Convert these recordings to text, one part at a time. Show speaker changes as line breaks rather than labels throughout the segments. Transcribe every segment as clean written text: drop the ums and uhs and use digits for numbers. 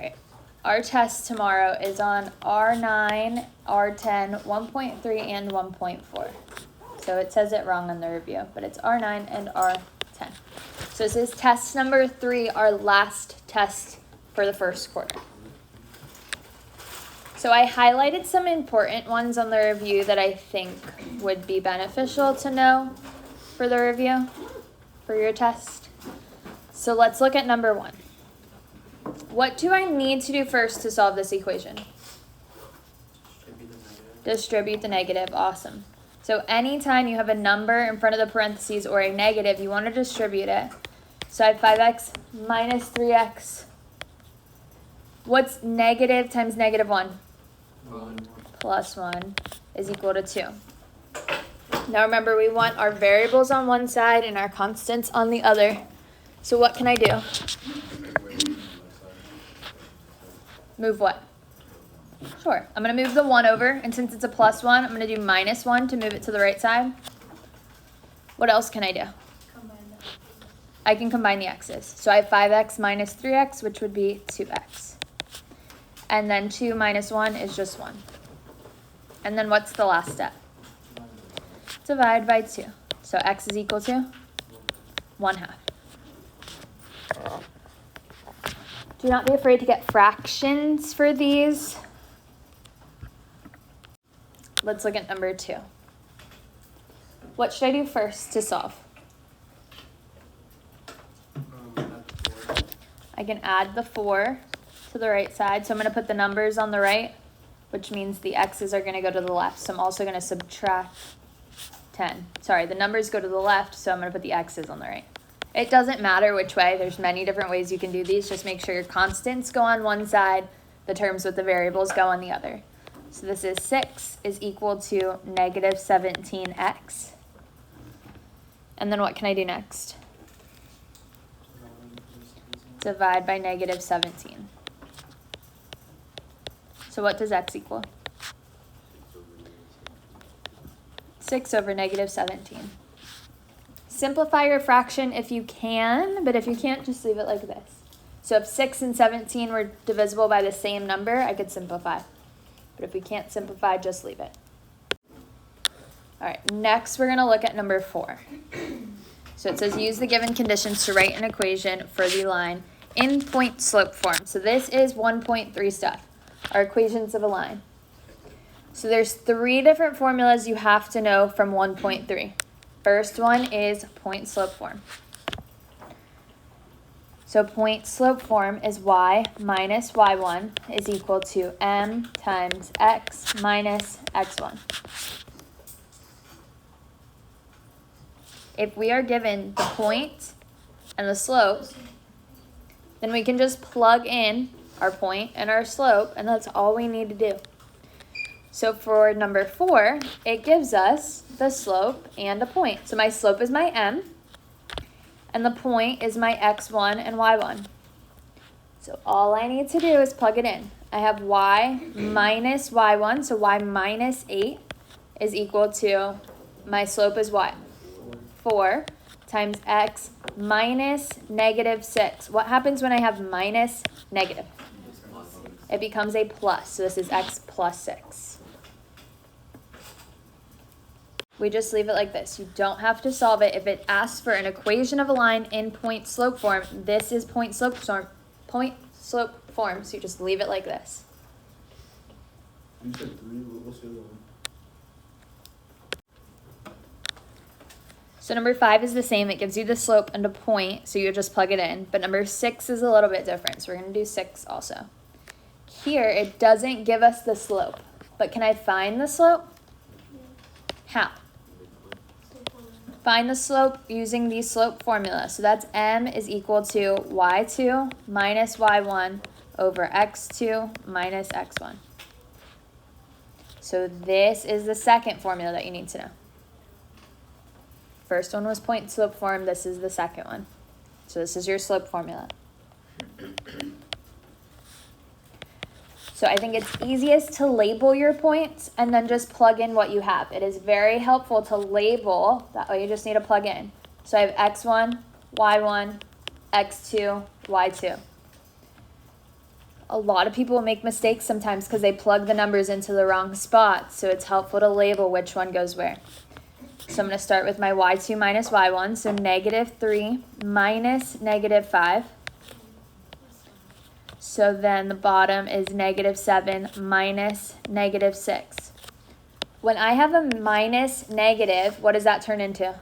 right. Our test tomorrow is on R9, R10, 1.3, and 1.4. So it says it wrong on the review, but it's R9 and R10. So this is test number 3, our last test for the first quarter. So I highlighted some important ones on the review that I think would be beneficial to know for the review, for your test. So let's look at number 1. What do I need to do first to solve this equation? Distribute the negative. Awesome. So anytime you have a number in front of the parentheses or a negative, you want to distribute it. So I have 5x minus 3x. What's negative times negative 1?
1.
Plus 1 is equal to 2. Now remember, we want our variables on one side and our constants on the other. So what can I do? Move what? Sure. I'm going to move the 1 over, and since it's a plus 1, I'm going to do minus 1 to move it to the right side. What else can I do? I can combine the x's. So I have 5x minus 3x, which would be 2x. And then 2 minus 1 is just 1. And then what's the last step? Divide by 2. So x is equal to 1/2. Do not be afraid to get fractions for these. Let's look at number 2. What should I do first to solve? I can add the 4 to the right side. So I'm going to put the numbers on the right, which means the x's are going to go to the left. So I'm also going to subtract 10. Sorry, the numbers go to the left, so I'm going to put the x's on the right. It doesn't matter which way. There's many different ways you can do these. Just make sure your constants go on one side, the terms with the variables go on the other. So this is 6 is equal to negative 17x. And then what can I do next? Divide by negative 17. So what does x equal? 6 over negative 17. Simplify your fraction if you can, but if you can't, just leave it like this. So if 6 and 17 were divisible by the same number, I could simplify. But if we can't simplify, just leave it. All right, next we're going to look at number 4. So it says use the given conditions to write an equation for the line in point slope form. So this is 1.3 stuff, our equations of a line. So there's 3 different formulas you have to know from 1.3. First one is point slope form. So point slope form is y minus y1 is equal to m times x minus x1. If we are given the point and the slope, then we can just plug in our point and our slope, and that's all we need to do. So for number 4, it gives us the slope and a point. So my slope is my m, and the point is my x1 and y1. So all I need to do is plug it in. I have y minus y1, so y minus 8 is equal to, my slope is what? 4 times x minus negative 6. What happens when I have minus negative? It becomes a plus, so this is x plus 6. We just leave it like this. You don't have to solve it. If it asks for an equation of a line in point slope form, this is point slope form, so you just leave it like this.
You said 3, what's the other one?
So number 5 is the same. It gives you the slope and a point, so you just plug it in. But number 6 is a little bit different, so we're going to do 6 also. Here, it doesn't give us the slope, but can I find the slope? How? Find the slope using the slope formula. So that's m is equal to y2 minus y1 over x2 minus x1. So this is the second formula that you need to know. First one was point slope form. This is the second one. So this is your slope formula. So I think it's easiest to label your points and then just plug in what you have. It is very helpful to label. That way you just need to plug in. So I have x1, y1, x2, y2. a lot of people make mistakes sometimes because they plug the numbers into the wrong spot. So it's helpful to label which one goes where. So I'm going to start with my y2 minus y1. So -3 minus -5. So then the bottom is -7 minus -6. When I have a minus negative, what does that turn into?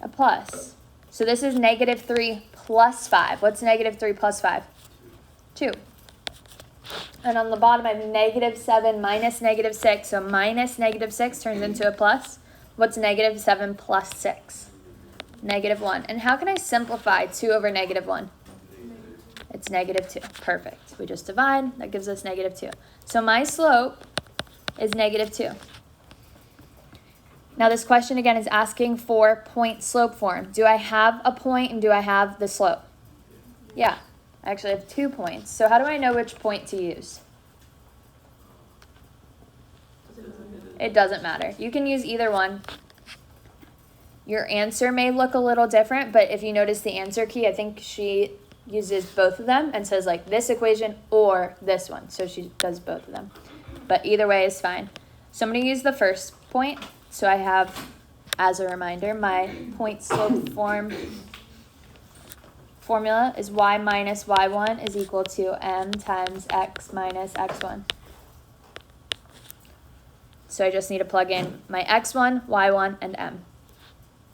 A plus. So this is -3 plus 5. What's -3 plus 5? 2. And on the bottom, I have -7 minus -6. So minus -6 turns into a plus. What's -7 plus 6? -1. And how can I simplify 2 over -1? It's -2. Perfect. We just divide. That gives us -2. So my slope is -2. Now this question again is asking for point slope form. Do I have a point and do I have the slope? Yeah, I actually have 2 points. So how do I know which point to use? It doesn't matter. You can use either one. Your answer may look a little different, but if you notice the answer key, I think she uses both of them and says like this equation or this one. So she does both of them. But either way is fine. So I'm going to use the first point. So I have, as a reminder, my point slope formula is y minus y1 is equal to m times x minus x1. So I just need to plug in my x1, y1, and m.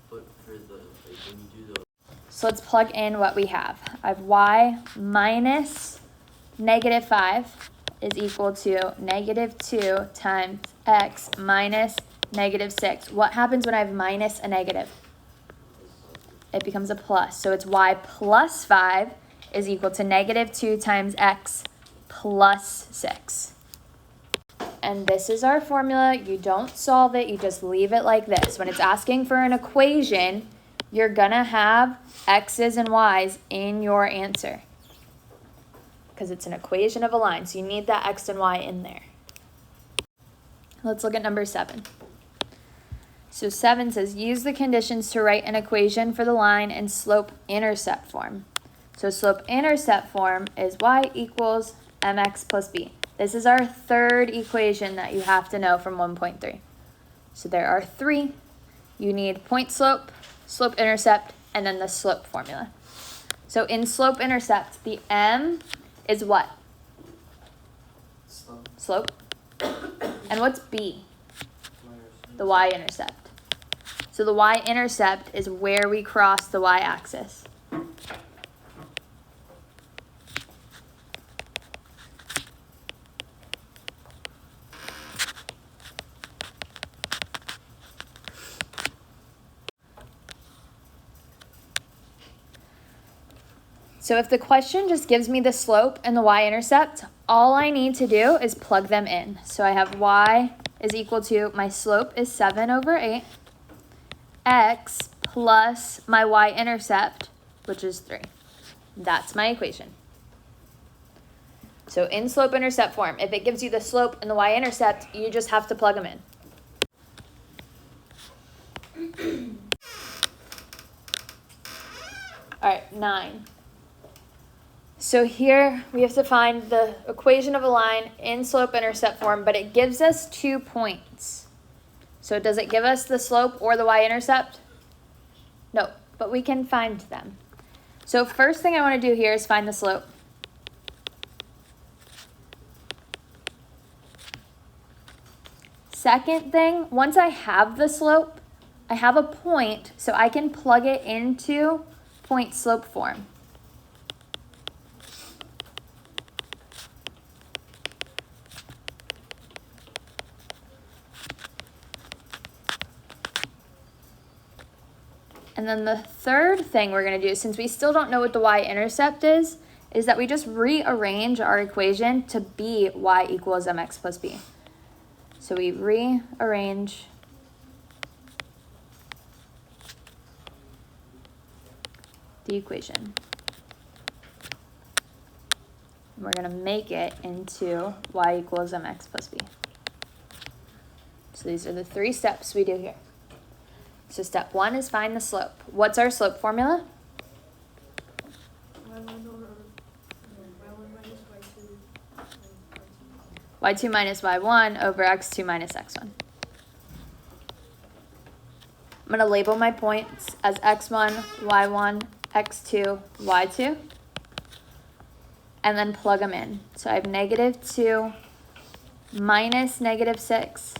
But for the, like, when you do the...
So let's plug in what we have. I have y minus -5 is equal to -2 times x minus -6. What happens when I have minus a negative? It becomes a plus. So it's y plus 5 is equal to -2 times x plus 6. And this is our formula. You don't solve it. You just leave it like this. When it's asking for an equation, you're going to have x's and y's in your answer because it's an equation of a line. So you need that x and y in there. Let's look at number 7. So 7 says, use the conditions to write an equation for the line in slope-intercept form. So slope-intercept form is y equals mx plus b. This is our third equation that you have to know from 1.3. So there are 3. You need point slope, slope-intercept, and then the slope formula. So in slope-intercept, the m is what? Slope. And what's b? The y-intercept. So the y-intercept is where we cross the y-axis. So if the question just gives me the slope and the y-intercept, all I need to do is plug them in. So I have y is equal to, my slope is 7 over 8, x plus my y-intercept, which is 3. That's my equation. So in slope-intercept form, if it gives you the slope and the y-intercept, you just have to plug them in. All right, 9. So here we have to find the equation of a line in slope-intercept form, but it gives us 2 points. So does it give us the slope or the y-intercept? No, but we can find them. So first thing I want to do here is find the slope. Second thing, once I have the slope, I have a point, so I can plug it into point slope form. And then the third thing we're going to do, since we still don't know what the y-intercept is that we just rearrange our equation to be y equals mx plus b. So we rearrange the equation. And we're going to make it into y equals mx plus b. So these are the 3 steps we do here. So step 1 is find the slope. What's our slope formula? y2 minus y1 over x2 minus x1. I'm going to label my points as x1, y1, x2, y2, and then plug them in. So I have -2 minus -6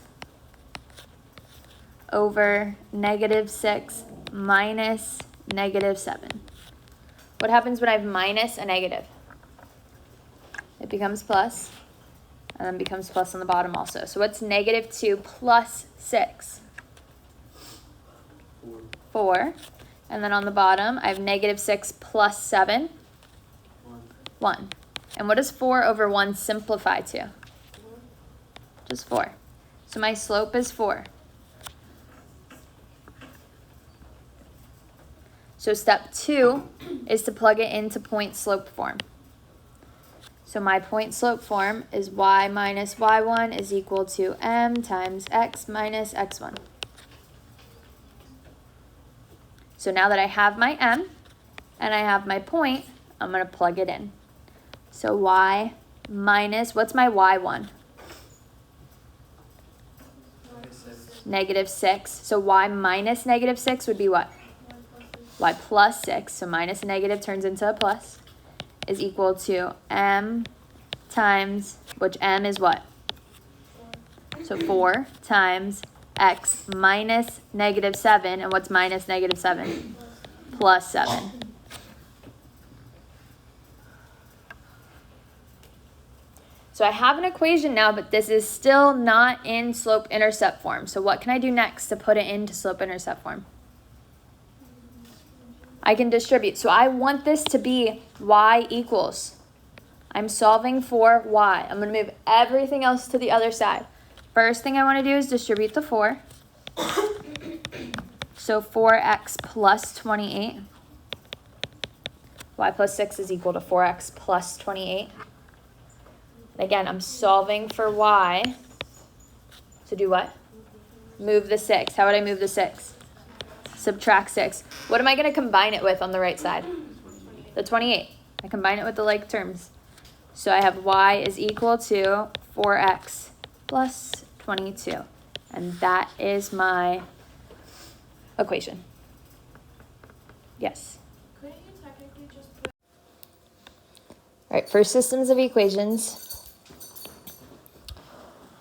over -6 minus -7. What happens when I have minus a negative? It becomes plus, and then becomes plus on the bottom also. So what's -2 plus 6? 4. And then on the bottom, I have -6 plus 7. 1. And what does 4 over 1 simplify to? Just 4. So my slope is 4. So step 2 is to plug it into point slope form. So my point slope form is y minus y1 is equal to m times x minus x1. So now that I have my m and I have my point, I'm going to plug it in. So y minus, what's my y1? -6. So y minus -6 would be what? Y plus 6. So minus a negative turns into a plus, is equal to m times, which m is what? So 4 times x minus -7. And what's minus -7? Plus 7. So I have an equation now, but this is still not in slope-intercept form. So what can I do next to put it into slope-intercept form? I can distribute. So I want this to be y equals. I'm solving for y. I'm going to move everything else to the other side. First thing I want to do is distribute the 4. So 4x plus 28. Y plus 6 is equal to 4x plus 28. Again, I'm solving for y. So do what? Move the 6. How would I move the 6? Subtract 6. What am I going to combine it with on the right side? The 28. I combine it with the like terms. So I have y is equal to 4x plus 22. And that is my equation. Yes?
Couldn't you technically just put...
All right, for systems of equations,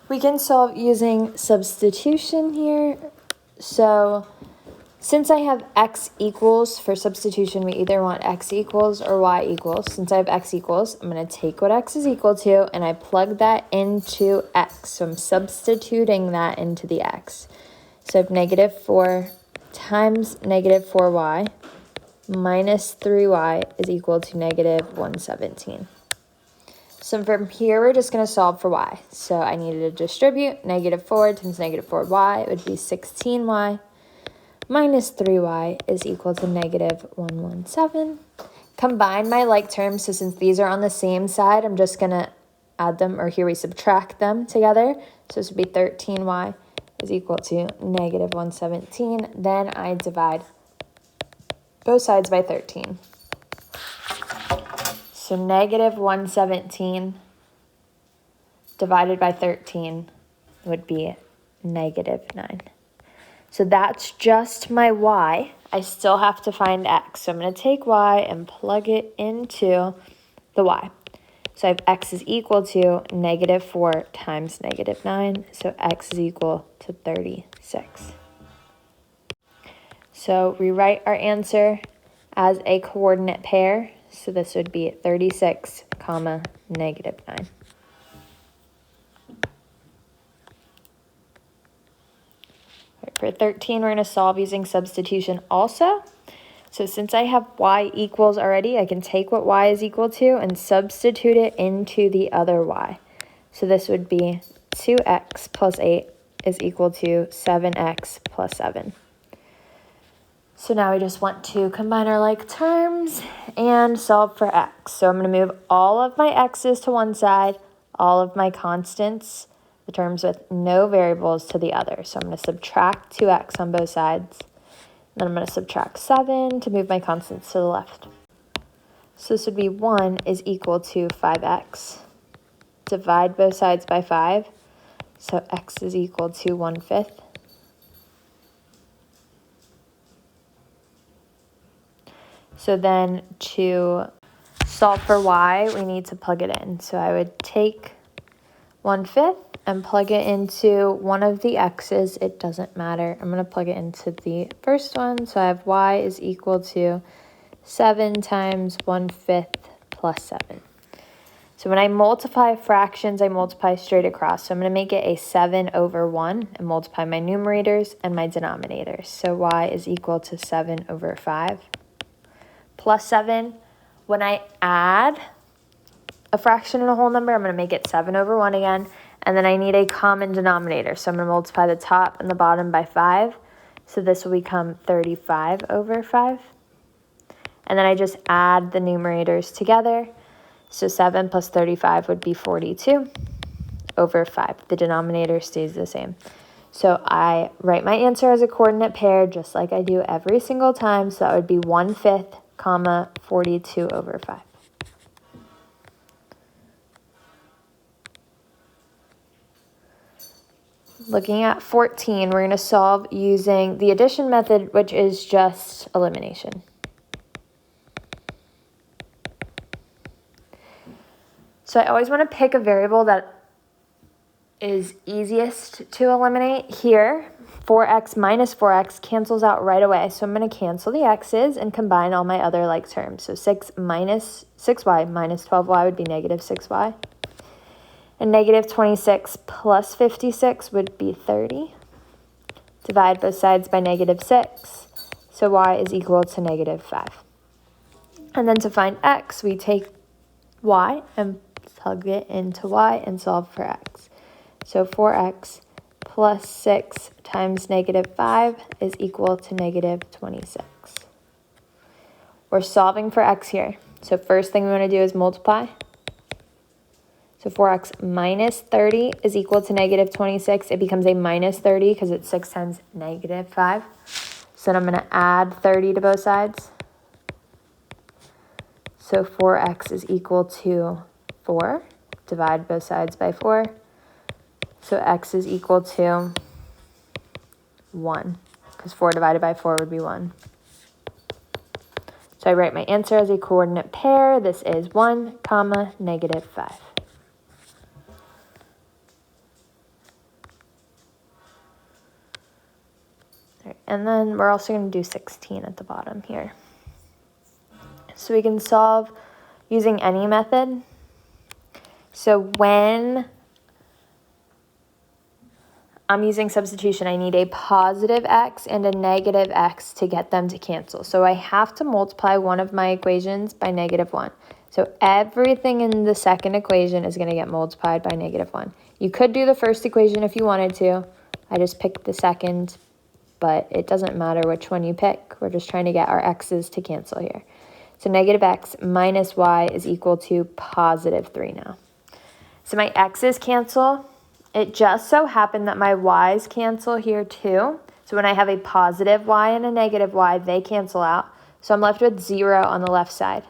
we can solve using substitution here. So since I have x equals, for substitution, we either want x equals or y equals. Since I have x equals, I'm going to take what x is equal to, and I plug that into x. So I'm substituting that into the x. So I have -4 times -4y minus 3y is equal to -117. So from here, we're just going to solve for y. So I needed to distribute. -4 times -4y would be 16y. Minus 3y is equal to -117. Combine my like terms. So since these are on the same side, I'm just going to add them, or here we subtract them together. So this would be 13y is equal to -117. Then I divide both sides by 13. So -117 divided by 13 would be -9. So that's just my y. I still have to find x. So I'm going to take y and plug it into the y. So I have x is equal to -4 times -9. So x is equal to 36. So rewrite our answer as a coordinate pair. So this would be 36, comma, -9. For 13, we're going to solve using substitution also. So since I have y equals already, I can take what y is equal to and substitute it into the other y. So this would be 2x plus 8 is equal to 7x plus 7. So now we just want to combine our like terms and solve for x. So I'm going to move all of my x's to one side, all of my constants, the terms with no variables, to the other. So I'm going to subtract 2x on both sides. Then I'm going to subtract 7 to move my constants to the left. So this would be 1 is equal to 5x divide both sides by 5. So x is equal to 1/5. So then to solve for y, we need to plug it in. So I would take 1/5 and plug it into one of the x's. It doesn't matter. I'm going to plug it into the first one. So I have y is equal to 7 times 1/5 plus 7. So when I multiply fractions, I multiply straight across. So I'm going to make it a 7 over 1 and multiply my numerators and my denominators. So y is equal to 7 over 5 plus 7. When I add a fraction and a whole number, I'm going to make it 7 over 1 again. And then I need a common denominator. So I'm going to multiply the top and the bottom by 5. So this will become 35 over 5. And then I just add the numerators together. So 7 plus 35 would be 42 over 5. The denominator stays the same. So I write my answer as a coordinate pair just like I do every single time. So that would be 1/5, comma, 42 over 5. Looking at 14, we're going to solve using the addition method, which is just elimination. So I always want to pick a variable that is easiest to eliminate. Here, 4x minus 4x cancels out right away. So I'm going to cancel the x's and combine all my other like terms. So 6 minus 6y minus 12y would be negative 6y. And negative 26 plus 56 would be 30. Divide both sides by negative 6. So y is equal to negative 5. And then to find x, we take y and plug it into y and solve for x. So 4x plus 6 times negative 5 is equal to negative 26. We're solving for x here. So first thing we want to do is multiply. So 4x minus 30 is equal to negative 26. It becomes a minus 30 because it's 6 times negative 5. So then I'm going to add 30 to both sides. So 4x is equal to 4. Divide both sides by 4. So x is equal to 1, because 4 divided by 4 would be 1. So I write my answer as a coordinate pair. This is 1, comma, negative 5. Right, and then we're also going to do 16 at the bottom here. So we can solve using any method. So when I'm using substitution, I need a positive x and a negative x to get them to cancel. So I have to multiply one of my equations by negative 1. So everything in the second equation is going to get multiplied by negative 1. You could do the first equation if you wanted to. I just picked the second, but it doesn't matter which one you pick. We're just trying to get our x's to cancel here. So negative x minus y is equal to positive 3 now. So my x's cancel. It just so happened that my y's cancel here too. So when I have a positive y and a negative y, they cancel out. So I'm left with 0 on the left side.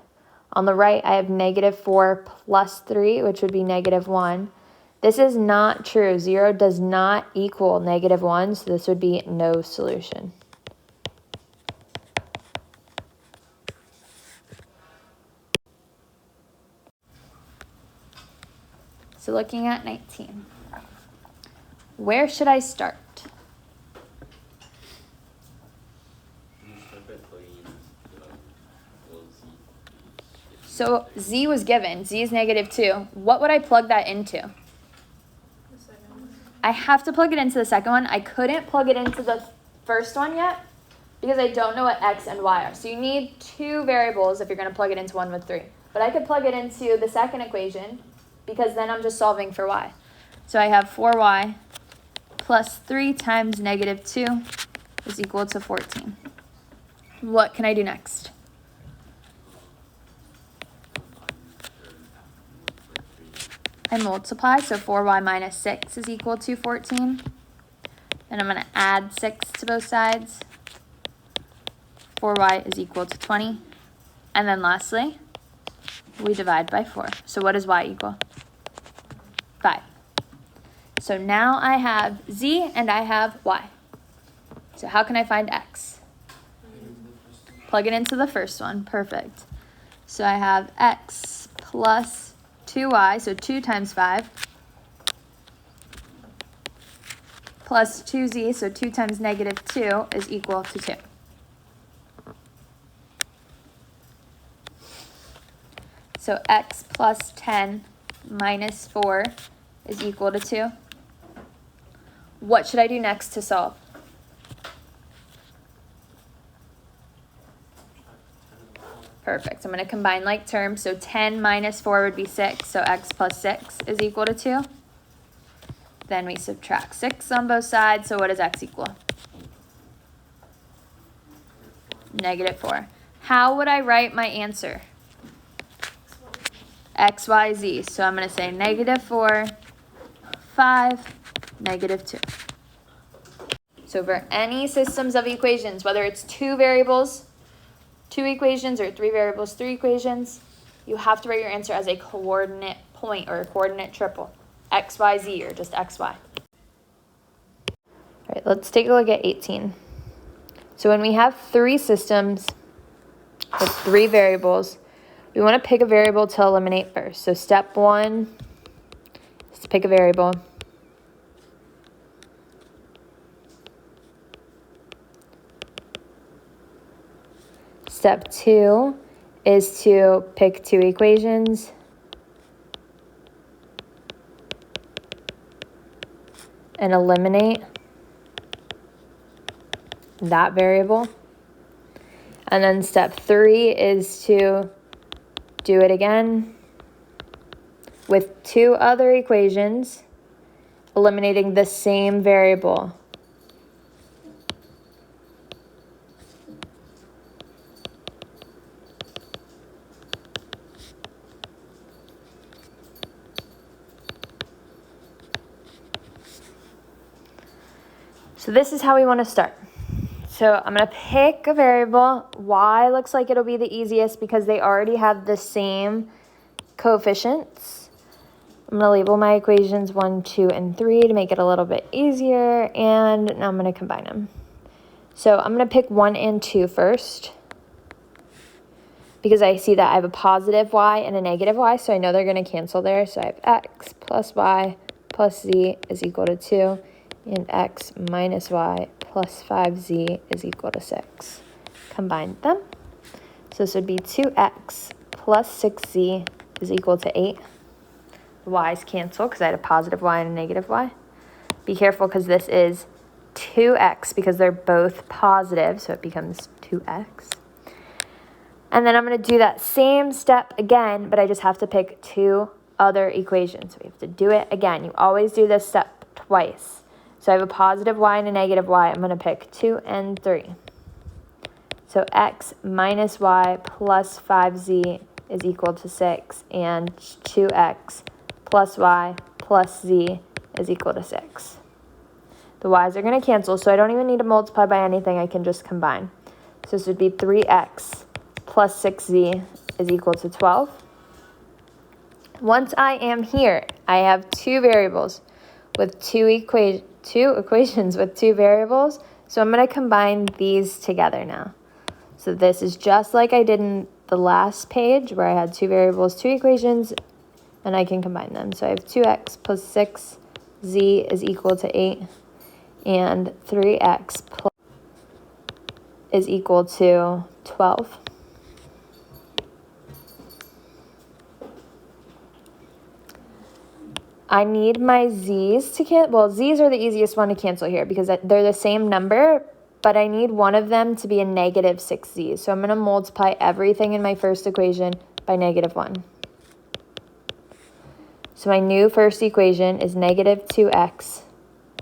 On the right, I have negative 4 plus 3, which would be negative 1. This is not true. 0 does not equal negative 1, so this would be no solution. So looking at 19. Where should I start? So z was given. Z is negative 2. What would I plug that into?
The second one.
I have to plug it into the second one. I couldn't plug it into the first one yet because I don't know what x and y are. So you need 2 variables if you're going to plug it into one with 3. But I could plug it into the second equation because then I'm just solving for y. So I have 4y plus 3 times negative 2 is equal to 14. What can I do next? I multiply, so 4y minus 6 is equal to 14. Then I'm going to add 6 to both sides. 4y is equal to 20. And then lastly, we divide by 4. So what does y equal? 5. So now I have z and I have y. So how can I find x? Plug it into the first one. Perfect. So I have x plus 2y, so 2 times 5, plus 2z, so 2 times negative 2 is equal to 2. So x plus 10 minus 4 is equal to 2. What should I do next to solve? Perfect. I'm going to combine like terms. So 10 minus 4 would be 6. So x plus 6 is equal to 2. Then we subtract 6 on both sides. So what does x equal? Negative 4. How would I write my answer? X, Y, Z. So I'm going to say negative 4, 5, negative 2. So for any systems of equations, whether it's 2 variables, 2 equations, or 3 variables, 3 equations, you have to write your answer as a coordinate point or a coordinate triple. X, Y, Z, or just X, Y. All right, let's take a look at 18. So when we have 3 systems with 3 variables, we want to pick a variable to eliminate first. So step 1 is to pick a variable. Step 2 is to pick 2 equations. And eliminate that variable. And then step 3 is to do it again with 2 other equations, eliminating the same variable. So this is how we want to start. So I'm going to pick a variable. Y looks like it'll be the easiest because they already have the same coefficients. I'm going to label my equations 1, 2, and 3 to make it a little bit easier. And now I'm going to combine them. So I'm going to pick 1 and 2 first, because I see that I have a positive y and a negative y, so I know they're going to cancel there. So I have x plus y plus z is equal to 2, and x minus y plus 5z is equal to 6. Combine them. So this would be 2x plus 6z is equal to 8. The y's cancel because I had a positive y and a negative y. Be careful because this is 2x because they're both positive, so it becomes 2x. And then I'm going to do that same step again, but I just have to pick 2 other equations. So we have to do it again. You always do this step twice. So I have a positive y and a negative y. I'm going to pick 2 and 3. So x minus y plus 5z is equal to 6, and 2x plus y plus z is equal to 6. The y's are going to cancel, so I don't even need to multiply by anything. I can just combine. So this would be 3x plus 6z is equal to 12. Once I am here, I have 2 variables with 2 equations with 2 variables. So I'm going to combine these together now. So this is just like I did in the last page where I had 2 variables, 2 equations, and I can combine them. So I have 2x plus 6z is equal to 8, and 3x plus is equal to 12. I need my z's to cancel. Well, z's are the easiest one to cancel here because they're the same number, but I need one of them to be a negative 6z. So I'm going to multiply everything in my first equation by negative 1. So my new first equation is negative 2x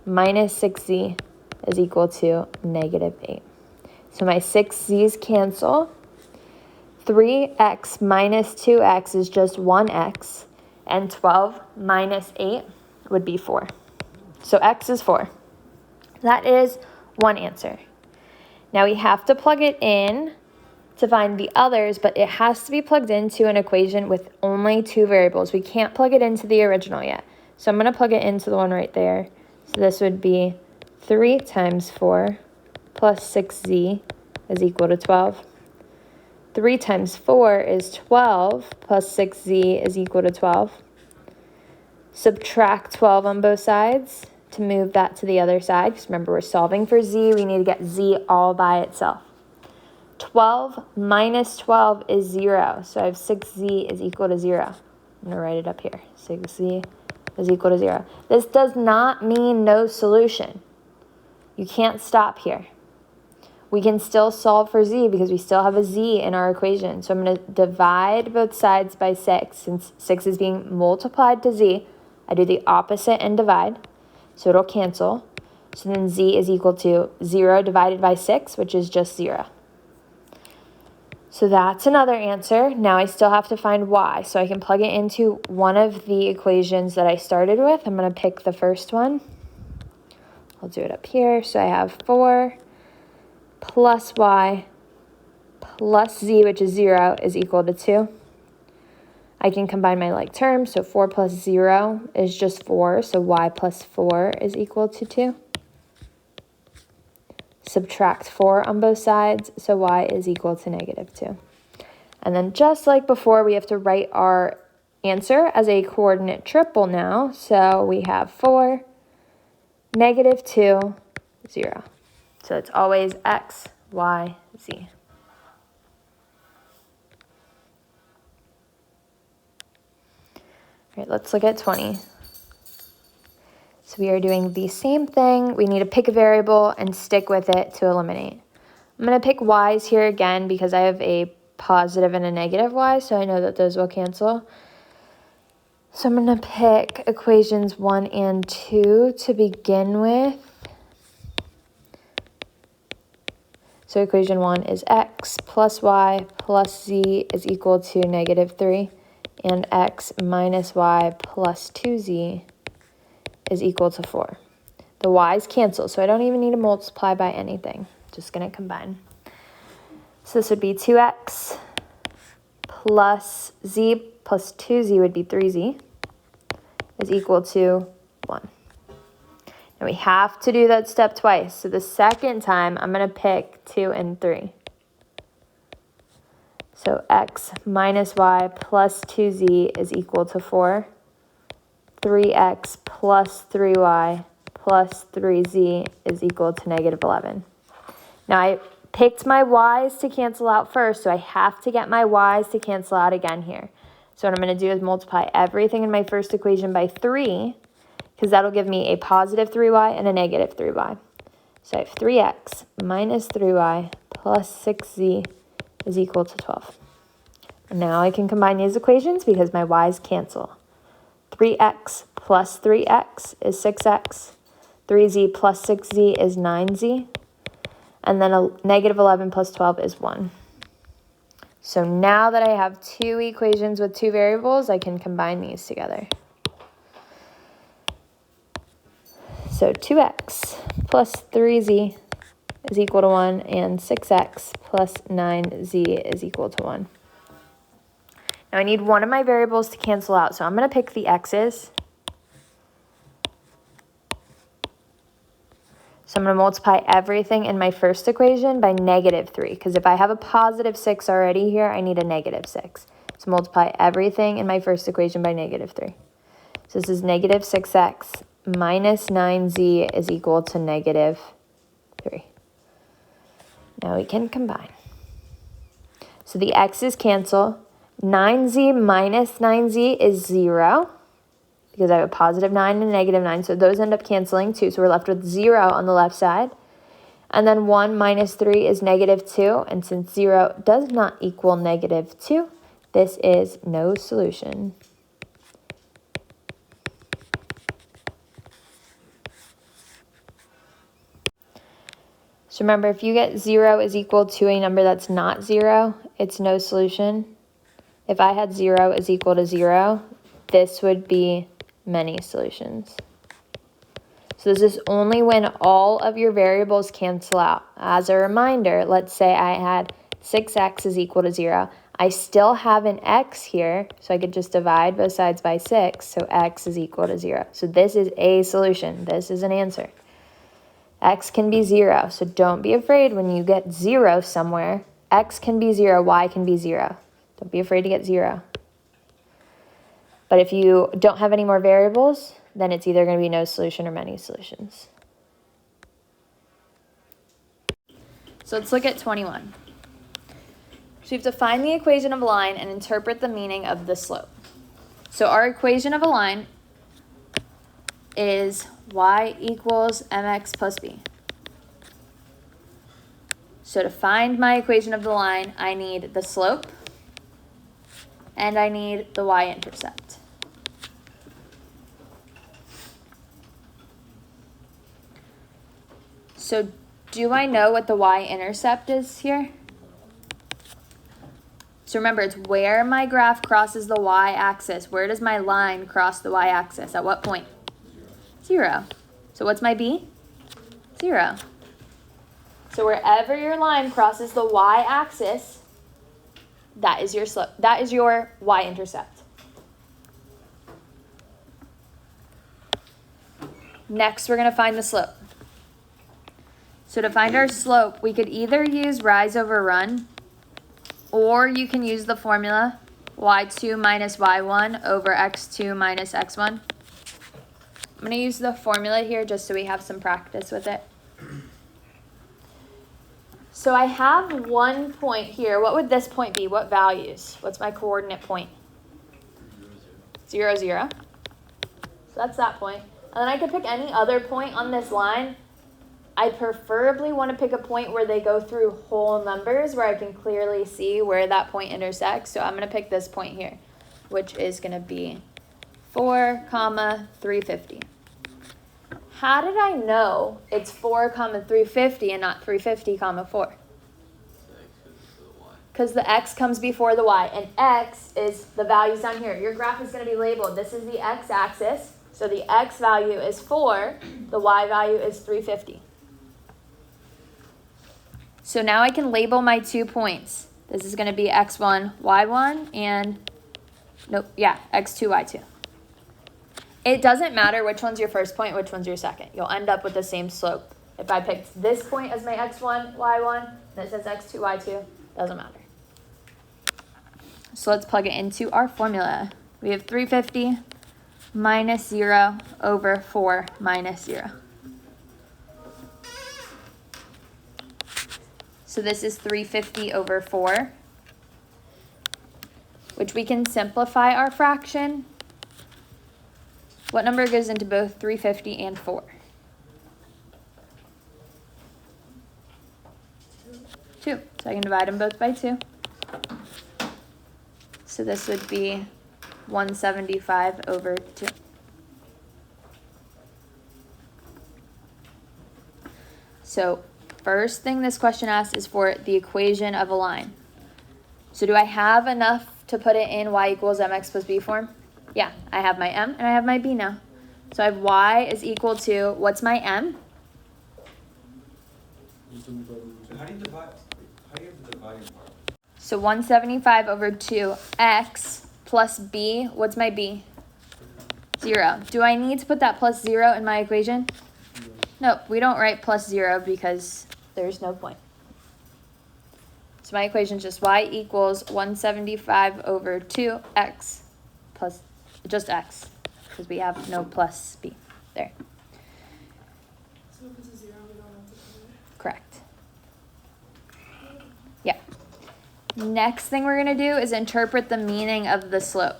minus 6z is equal to negative 8. So my 6z's cancel. 3x minus 2x is just 1x. And 12 minus 8 would be 4. So x is 4. That is one answer. Now we have to plug it in to find the others, but it has to be plugged into an equation with only 2 variables. We can't plug it into the original yet. So I'm going to plug it into the one right there. So this would be 3 times 4 plus 6z is equal to 12. 3 times 4 is 12 plus 6z is equal to 12. Subtract 12 on both sides to move that to the other side. Because remember, we're solving for z. We need to get z all by itself. 12 minus 12 is 0. So I have 6z is equal to 0. I'm going to write it up here. 6z is equal to 0. This does not mean no solution. You can't stop here. We can still solve for z because we still have a z in our equation. So I'm going to divide both sides by 6. Since 6 is being multiplied to z, I do the opposite and divide. So it'll cancel. So then z is equal to 0 divided by 6, which is just 0. So that's another answer. Now I still have to find y. So I can plug it into one of the equations that I started with. I'm going to pick the first one. I'll do it up here. So I have 4 plus y plus z, which is 0, is equal to 2. I can combine my like terms. So 4 plus 0 is just 4. So y plus 4 is equal to 2. Subtract 4 on both sides, so y is equal to negative 2. And then just like before, we have to write our answer as a coordinate triple now. So we have 4, negative 2, 0. So it's always x, y, z. All right, let's look at 20. So we are doing the same thing. We need to pick a variable and stick with it to eliminate. I'm going to pick y's here again because I have a positive and a negative y, so I know that those will cancel. So I'm going to pick equations 1 and 2 to begin with. So equation 1 is x plus y plus z is equal to negative 3, and x minus y plus 2z is equal to 4. The y's cancel, so I don't even need to multiply by anything. Just going to combine. So this would be 2x plus z plus 2z would be 3z is equal to 1. Now we have to do that step twice. So the second time, I'm going to pick 2 and 3. So x minus y plus 2z is equal to 4. 3x plus 3y plus 3z is equal to negative 11. Now I picked my y's to cancel out first, so I have to get my y's to cancel out again here. So what I'm going to do is multiply everything in my first equation by 3, because that'll give me a positive 3y and a negative 3y. So I have 3x minus 3y plus 6z is equal to 12. And now I can combine these equations because my y's cancel. 3x plus 3x is 6x. 3z plus 6z is 9z. And then a negative 11 plus 12 is 1. So now that I have two equations with two variables, I can combine these together. So 2x plus 3z is equal to 1, and 6x plus 9z is equal to 1. Now I need one of my variables to cancel out, so I'm going to pick the x's. So I'm going to multiply everything in my first equation by negative 3, because if I have a positive 6 already here, I need a negative 6. So multiply everything in my first equation by negative 3. So this is negative 6x minus 9z is equal to negative 3. Now we can combine. So the x's cancel. 9z minus 9z is 0, because I have a positive 9 and a negative 9, so those end up canceling too. So we're left with 0 on the left side. And then 1 minus 3 is negative 2, and since 0 does not equal negative 2, this is no solution. So remember, if you get 0 is equal to a number that's not 0, it's no solution. If I had 0 is equal to 0, this would be many solutions. So this is only when all of your variables cancel out. As a reminder, let's say I had 6x is equal to 0. I still have an x here, so I could just divide both sides by 6, so x is equal to 0. So this is a solution. This is an answer. X can be 0, so don't be afraid when you get 0 somewhere. X can be 0, y can be 0. Don't be afraid to get 0. But if you don't have any more variables, then it's either going to be no solution or many solutions. So let's look at 21. So we have to find the equation of a line and interpret the meaning of the slope. So our equation of a line is y equals mx plus b. So to find my equation of the line, I need the slope and I need the y-intercept. So do I know what the y-intercept is here? So remember, it's where my graph crosses the y-axis. Where does my line cross the y-axis? At what point? 0. So what's my b? 0. So wherever your line crosses the y-axis, that is your slope. That is your y-intercept. Next, we're going to find the slope. So to find our slope, we could either use rise over run, or you can use the formula y2 minus y1 over x2 minus x1. I'm going to use the formula here just so we have some practice with it. So I have one point here. What would this point be? What values? What's my coordinate point? 0, 0. So that's that point. And then I could pick any other point on this line. I preferably want to pick a point where they go through whole numbers where I can clearly see where that point intersects. So I'm going to pick this point here, which is going to be 4, 350. How did I know it's 4, 350 and not 350, 4? Because the x comes before the y, and x is the values down here. Your graph is going to be labeled. This is the x-axis, so the x value is 4, the y value is 350. So now I can label my 2 points. This is going to be x1, y1, and x2, y2. It doesn't matter which one's your first point, which one's your second. You'll end up with the same slope. If I picked this point as my x1, y1, this is x2, y2, doesn't matter. So let's plug it into our formula. We have 350 minus 0 over 4 minus 0. So this is 350 over 4, which we can simplify our fraction. What number goes into both 350 and 4? 2. So I can divide them both by 2. So this would be 175 over 2. So first thing this question asks is for the equation of a line. So do I have enough to put it in y equals mx plus b form? Yeah, I have my m and I have my b now. So I have y is equal to, what's my m?
How do you divide? How do you have the dividing part?
So 175 over 2x plus b, what's my b? 0. Do I need to put that plus 0 in my equation? Nope, we don't write plus 0 because there's no point. So my equation is just y equals 175 over 2x plus just x, because we have no plus b there.
So if it's a 0, we don't have to put it.
Correct. Yeah. Next thing we're going to do is interpret the meaning of the slope.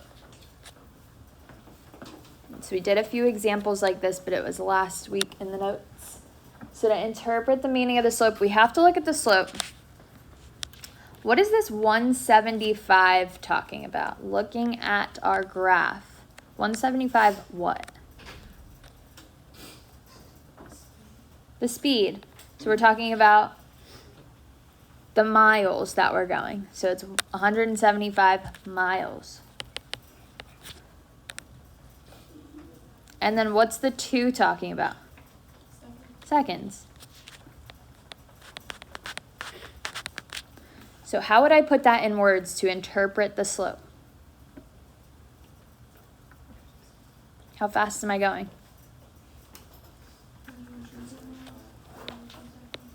So we did a few examples like this, but it was last week in the notes. So to interpret the meaning of the slope, we have to look at the slope. What is this 175 talking about? Looking at our graph. 175 what? The speed. So we're talking about the miles that we're going. So it's 175 miles. And then what's the 2 talking about? Seconds. So how would I put that in words to interpret the slope? How fast am I going?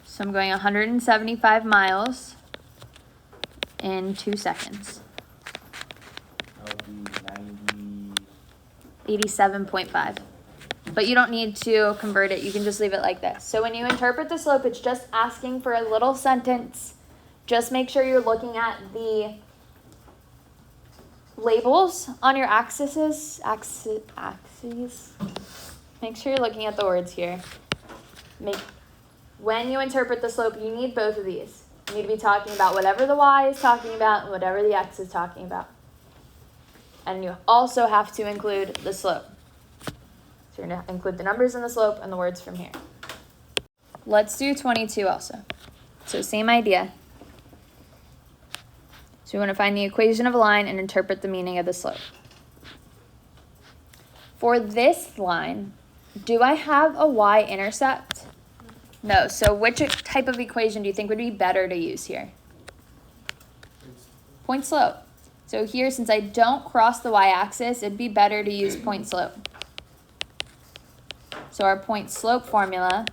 So I'm going 175 miles in 2 seconds.
That would be
87.5. But you don't need to convert it. You can just leave it like this. So when you interpret the slope, it's just asking for a little sentence. Just make sure you're looking at the labels on your axes. Make sure you're looking at the words here. When you interpret the slope, you need both of these. You need to be talking about whatever the y is talking about and whatever the x is talking about. And you also have to include the slope. So you're going to include the numbers in the slope and the words from here. Let's do 22 also. So same idea. So we want to find the equation of a line and interpret the meaning of the slope. For this line, do I have a y-intercept? No. So which type of equation do you think would be better to use here? Point slope. So here, since I don't cross the y-axis, it'd be better to use point slope. So our point slope formula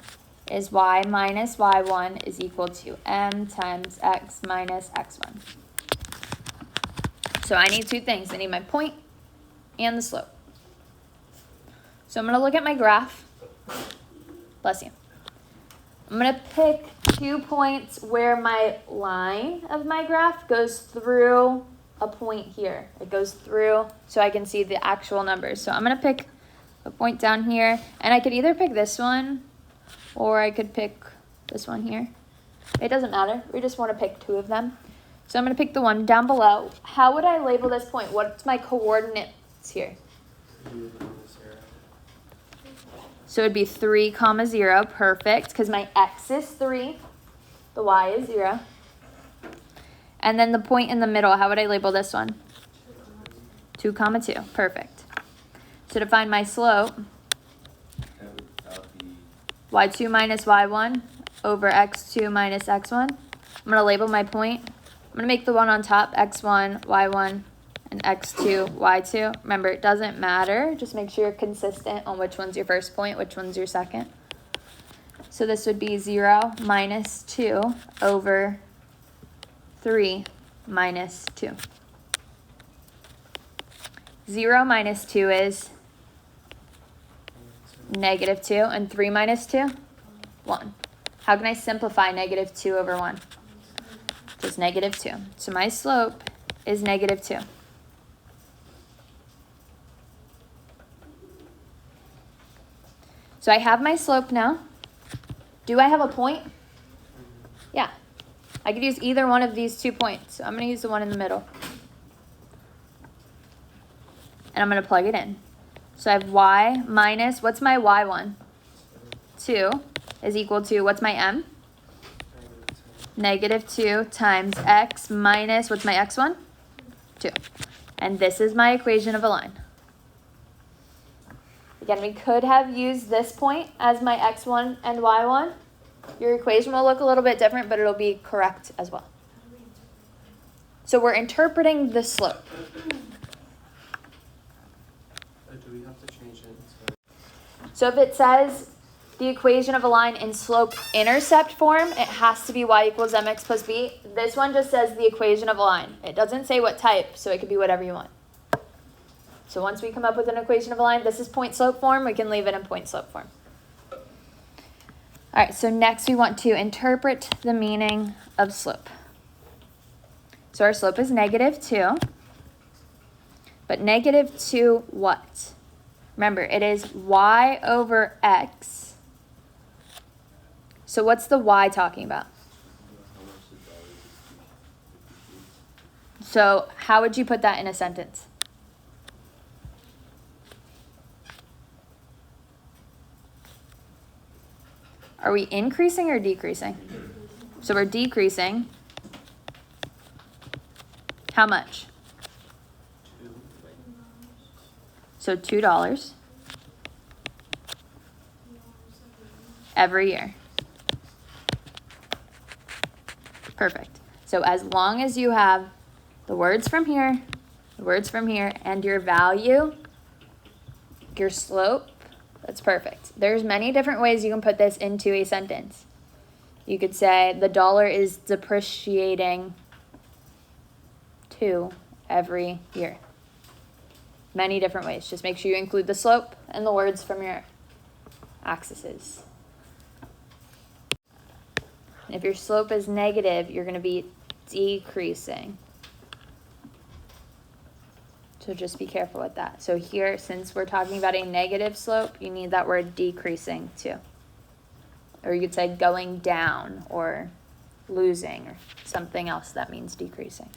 is y minus y1 is equal to m times x minus x1. So I need two things. I need my point and the slope. So I'm going to look at my graph. Bless you. I'm going to pick 2 points where my line of my graph goes through a point here. It goes through so I can see the actual numbers. So I'm going to pick a point down here. And I could either pick this one or I could pick this one here. It doesn't matter. We just want to pick 2 of them. So I'm going to pick the one down below. How would I label this point? What's my coordinates here? So it would be 3, 0. Perfect, because my x is 3. The y is 0. And then the point in the middle, how would I label this one? 2, 2. Perfect. So to find my slope,
that would be
y2 minus y1 over x2 minus x1. I'm going to label my point. I'm going to make the one on top x1, y1, and x2, y2. Remember, it doesn't matter. Just make sure you're consistent on which one's your first point, which one's your second. So this would be 0 minus 2 over 3 minus 2. 0 minus 2 is negative 2, and 3 minus 2, 1. How can I simplify negative 2 over 1? Just negative 2. So my slope is negative 2. So I have my slope now. Do I have a point? Yeah. I could use either one of these 2 points. So I'm going to use the one in the middle. And I'm going to plug it in. So I have y minus, what's my y1? 2 is equal to, what's my m? Negative 2 times x minus, what's my x1? 2. And this is my equation of a line. Again, we could have used this point as my x1 and y1. Your equation will look a little bit different, but it'll be correct as well. So we're interpreting the slope.
Do we have to change it?
So if it says the equation of a line in slope-intercept form, it has to be y equals mx plus b. This one just says the equation of a line. It doesn't say what type, so it could be whatever you want. So once we come up with an equation of a line, this is point slope form. We can leave it in point slope form. All right, so next we want to interpret the meaning of slope. So our slope is negative 2. But negative 2 what? Remember, it is y over x. So what's the y talking about? So how would you put that in a sentence? Are we increasing or decreasing? So we're decreasing. How much? So $2 every year. Perfect. So as long as you have the words from here, and your value, your slope, that's perfect. There's many different ways you can put this into a sentence. You could say the dollar is depreciating 2 every year. Many different ways. Just make sure you include the slope and the words from your axes. If your slope is negative, you're going to be decreasing. So just be careful with that. So here, since we're talking about a negative slope, you need that word decreasing too. Or you could say going down or losing or something else that means decreasing.